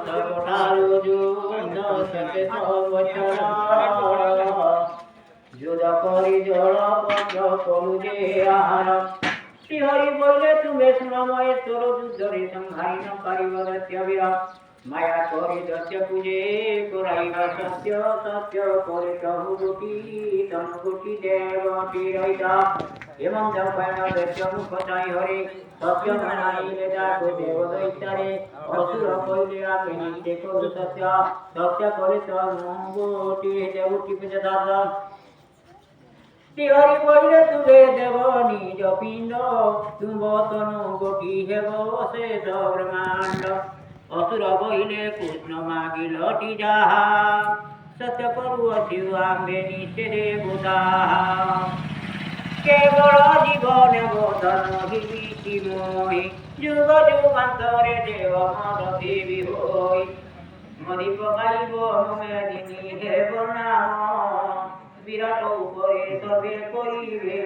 ସବୁଠାରୁ ଯୁଦ୍ଧ ସେତେ ସର୍ବଚର ଯୁଦ୍ଧ କରି ଜଳ ପତ୍ର କରୁ ଯେ ଆହାର শ্রীহরি বললে তুমি শুনময় তোর যুদ্ধরে সংহারি ন পারিব দৈত্যবীর মায়া করি দৈত্য পূজে করাইবা সত্য সত্য করে প্রভু গোটি তনু গোটি দেবতী রহিতা এবং জপায়ন দৈত্য মুখ চাই হরে সত্য মনাইলে ডাকো দেব দৈত্যারে অসুর কইলে আপে নিতে করু সত্য সত্য করে তনু গোটি দেবতী পূজে দাস শ্রীহরি বললে তুলে দেব নিজ পিণ্ড তুম্ব তনু গোটি হেব শেষ ব্রহ্মাণ্ড অসুর বইলে কৃষ্ণ মাগিলটি যাহা সত্য করুଅছি আম্বে নিষেধে বুধাহা কেবল জীবন বোধন হিবিতি মোহি যুগ যুগান্তরে দেব মদ দেবী হই মদি পকাইব মেদিনী হেব নাম বিরাট উপরে তবে করিবে